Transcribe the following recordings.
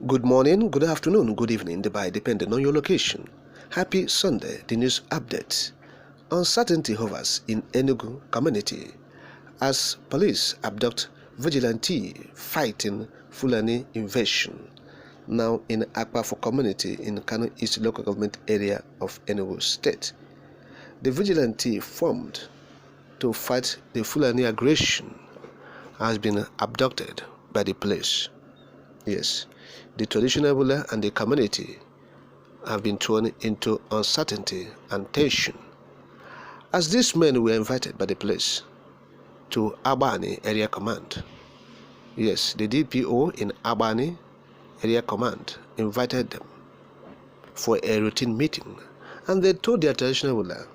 Good morning, good afternoon, good evening, depending on your location. Happy Sunday, the news update. Uncertainty hovers in Enugu community as police abduct vigilante fighting Fulani invasion. Now in Akpafo community in Kano East local government area of Enugu state. The vigilante formed to fight the Fulani aggression has been abducted by the police. Yes, the traditional ruler and the community have been thrown into uncertainty and tension as these men were invited by the police to Albany Area Command. Yes, the DPO in Albany Area Command invited them for a routine meeting, and they told their traditional ruler,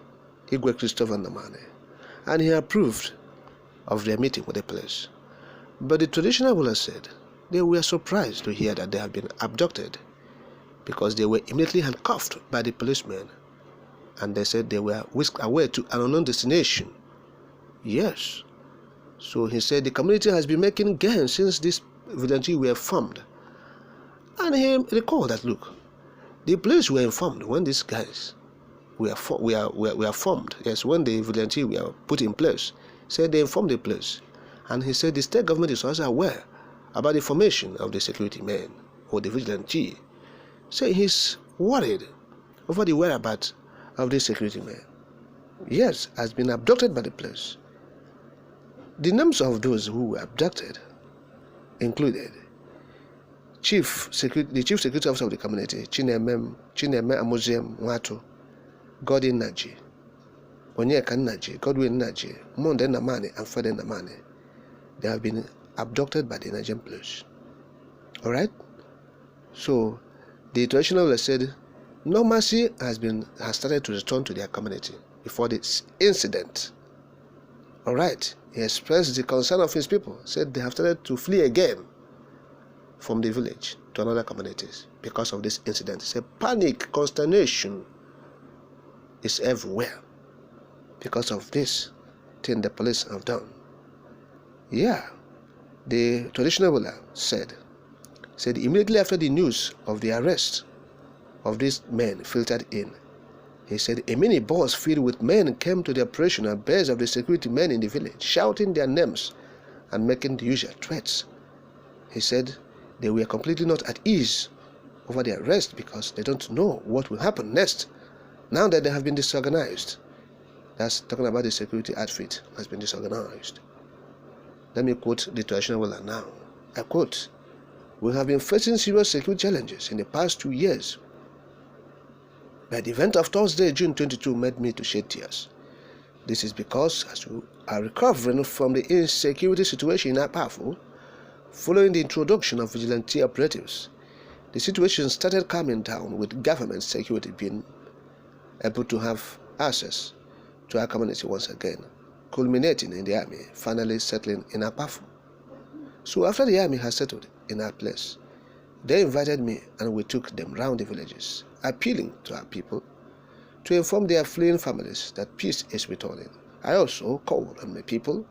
Igwe Christopher Nnamani, and he approved of their meeting with the police. But the traditional ruler said they were surprised to hear that they had been abducted because they were immediately handcuffed by the policemen, and they said they were whisked away to an unknown destination. Yes. So he said the community has been making gains since this vigilante were formed. And he recalled that, look, the police were informed when these guys were formed. Yes, when the vigilante were put in place, said they informed the police. And he said the state government is also aware about the formation of the security men or the vigilante. So he's worried over the whereabouts of the security men. Yes, has been abducted by the police. The names of those who were abducted included the chief security officer of the community, Chineme Amoziem Mwatu, Godwin Ânàçhy, Onyeka Ânàçhy, Godwin Ânàçhy, Monde Nnamani, and Fede Nnamani. They have been abducted by the Nigerian police. Alright? So the traditional ruler said normalcy has started to return to their community before this incident. Alright. He expressed the concern of his people, said they have started to flee again from the village to another communities because of this incident. He said panic, consternation is everywhere because of this thing the police have done. Yeah, the traditional ruler said immediately after the news of the arrest of these men filtered in, he said a minibus filled with men came to the operation and base of the security men in the village, shouting their names and making the usual threats. He said they were completely not at ease over the arrest because they don't know what will happen next now that they have been disorganized. That's talking about the security outfit has been disorganized. Let me quote the traditional ruler now. I quote, "We have been facing serious security challenges in the past 2 years. But the event of Thursday, June 22, made me to shed tears. This is because as we are recovering from the insecurity situation in Akpafo, following the introduction of vigilante operatives, the situation started calming down with government security being able to have access to our community once again, culminating in the army finally settling in Akpafo. So after the army has settled in our place, they invited me and we took them round the villages, appealing to our people to inform their fleeing families that peace is returning. I also called on my people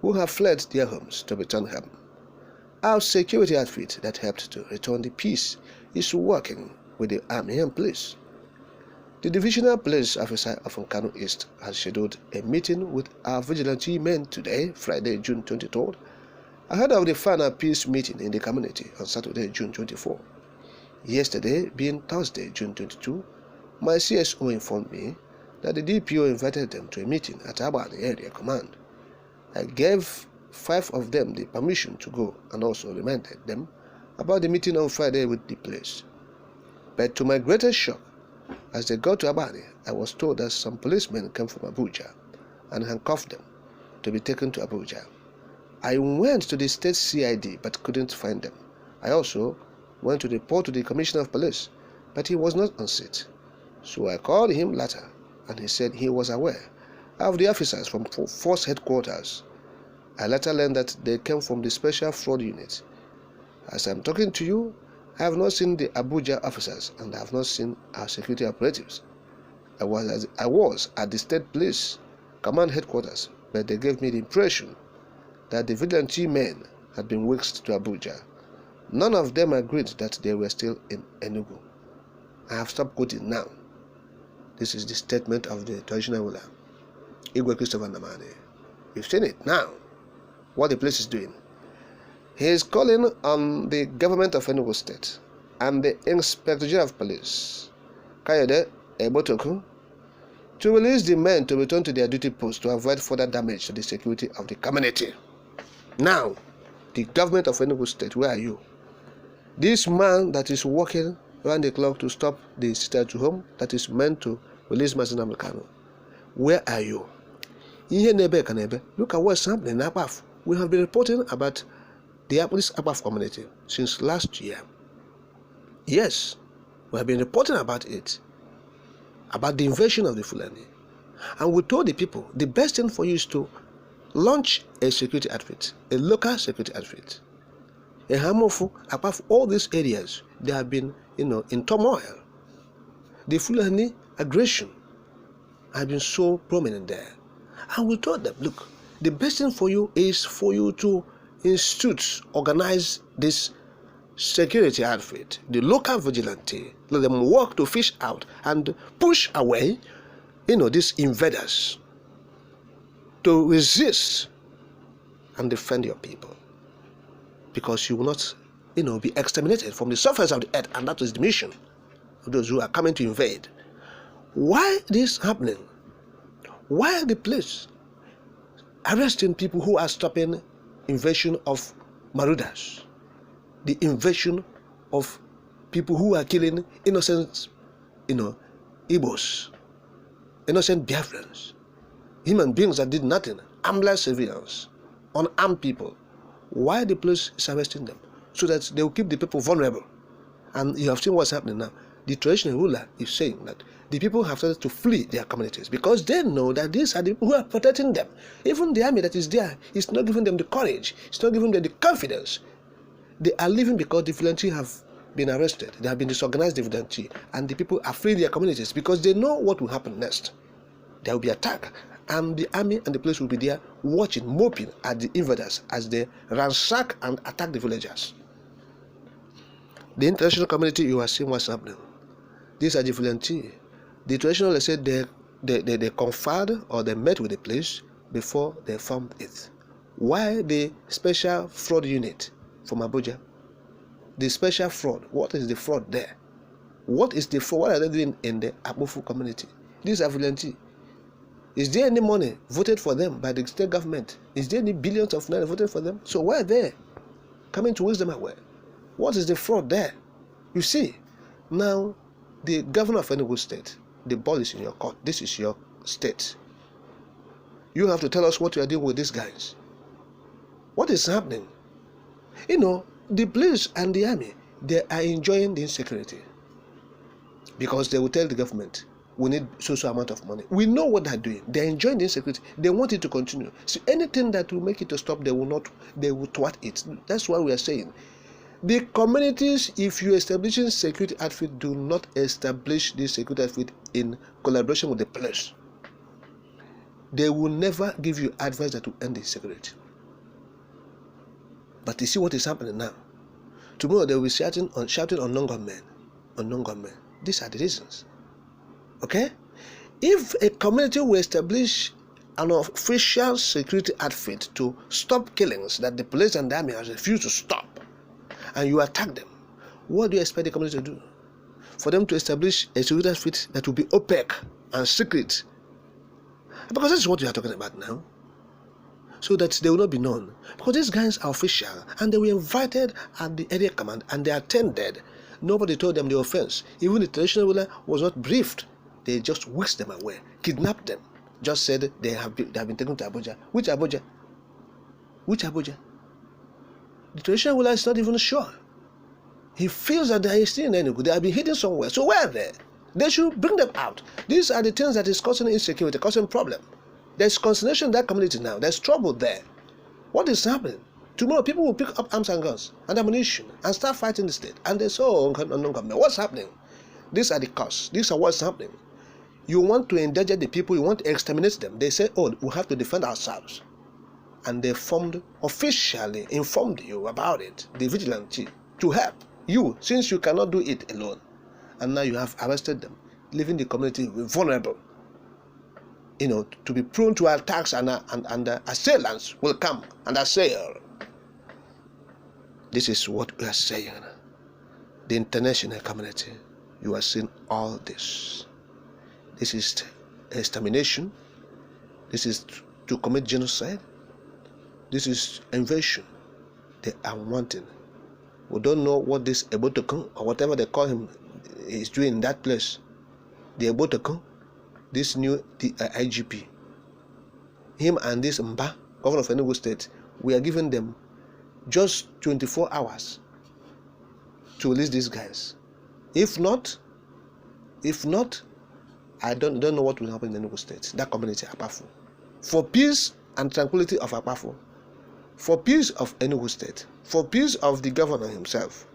who have fled their homes to return home. Our security outfit that helped to return the peace is working with the army and police. The divisional police officer of Kano East has scheduled a meeting with our vigilante men today, Friday, June 23rd, ahead of the final peace meeting in the community on Saturday, June 24. Yesterday, being Thursday, June 22, my CSO informed me that the DPO invited them to a meeting at Albany Area Command. I gave 5 of them the permission to go and also reminded them about the meeting on Friday with the police. But to my greatest shock, as they got to Albany, I was told that some policemen came from Abuja and handcuffed them to be taken to Abuja. I went to the state CID but couldn't find them. I also went to report to the Commissioner of Police, but he was not on seat. So I called him later, and he said he was aware of the officers from Force Headquarters. I later learned that they came from the Special Fraud Unit. As I'm talking to you, I have not seen the Abuja officers and I have not seen our security operatives. I was at the State Police Command Headquarters, but they gave me the impression that the vigilante men had been whisked to Abuja. None of them agreed that they were still in Enugu. I have stopped quoting now. This is the statement of the traditional ruler, Igwe Christopher Nnamani. You've seen it now, what the place is doing. He is calling on the government of Enugu State and the Inspector General of Police, Kayode Ebotoku, to release the men to return to their duty posts to avoid further damage to the security of the community. Now, the government of Enugu State, where are you? This man that is working around the clock to stop the sister to home that is meant to release Mazi Nnamdi Kanu, where are you? Look at what's happening in Akpaf. We have been reporting about the Akpaf community since last year. Yes, we have been reporting about it, about the invasion of the Fulani. And we told the people, the best thing for you is to launch a security outfit, a local security outfit. A Hamofu, apart from all these areas, they have been, in turmoil. The Fulani aggression has been so prominent there. And we told them, look, the best thing for you is for you to organize this security outfit, the local vigilante, let them work to fish out and push away, these invaders, to resist and defend your people. Because you will not, be exterminated from the surface of the earth, and that is the mission of those who are coming to invade. Why this happening? Why are the police arresting people who are stopping invasion of marauders? The invasion of people who are killing innocent, Igbos, innocent Biafrans, human beings that did nothing, armless civilians, unarmed people. Why the police is arresting them? So that they will keep the people vulnerable. And you have seen what's happening now. The traditional ruler is saying that the people have started to flee their communities because they know that these are the people who are protecting them. Even the army that is there is not giving them the courage, it's not giving them the confidence. They are leaving because the vigilante have been arrested. They have been disorganized, the vigilante, and the people are fleeing their communities because they know what will happen next. There will be attack, and the army and the police will be there watching, moping at the invaders as they ransack and attack the villagers. The international community, you are seeing what's happening. These are the vigilante. The traditional, they said they conferred or they met with the police before they formed it. Why the special fraud unit from Abuja? The special fraud. What is the fraud there? What is the fraud? What are they doing in the Akpofu community? These are vigilante. Is there any money voted for them by the state government? Is there any billions of naira voted for them? So why are they coming to waste them away? What is the fraud there? You see, now the governor of Enugu State, the ball is in your court. This is your state. You have to tell us what you are doing with these guys. What is happening? The police and the army, they are enjoying the insecurity because they will tell the government, we need so amount of money. We know what they're doing. They're enjoying the insecurity. They want it to continue. So anything that will make it to stop, they will thwart it. That's why we are saying, the communities, if you establishing security outfit, do not establish this security outfit in collaboration with the police. They will never give you advice that will end the security. But you see what is happening now. Tomorrow they will be shouting on non-government. These are the reasons. Okay? If a community will establish an official security outfit to stop killings that the police and the army have refused to stop, and you attack them, what do you expect the community to do? For them to establish a security outfit that will be opaque and secret. Because that's what we are talking about now. So that they will not be known. Because these guys are official and they were invited at the area command and they attended. Nobody told them the offense. Even the traditional ruler was not briefed. They just whisked them away, kidnapped them. Just said they have been taken to Abuja. Which Abuja? The traditional ruler is not even sure. He feels that they are still in Enugu. They have been hidden somewhere. So where are they? They should bring them out. These are the things that is causing insecurity, causing problem. There's consternation in that community now. There's trouble there. What is happening? Tomorrow people will pick up arms and guns and ammunition and start fighting the state. And they say, what's happening? These are the cause. These are what's happening. You want to endanger the people, you want to exterminate them. They say, we have to defend ourselves. And they officially informed you about it, the vigilante. to help you, since you cannot do it alone. And now you have arrested them, leaving the community vulnerable, to be prone to attacks, and assailants will come and assail. This is what we are saying. The international community, you are seeing all this. This is extermination. This is to commit genocide. This is invasion. They are wanting. We don't know what this Ebotokun, or whatever they call him, is doing in that place. The Ebotokun, this new IGP, him and this Mba, governor of Enugu State, we are giving them just 24 hours to release these guys. If not, I don't know what will happen in Enugu State, that community, Akpafu. For peace and tranquility of Akpafu, for peace of Enugu State, for peace of the governor himself,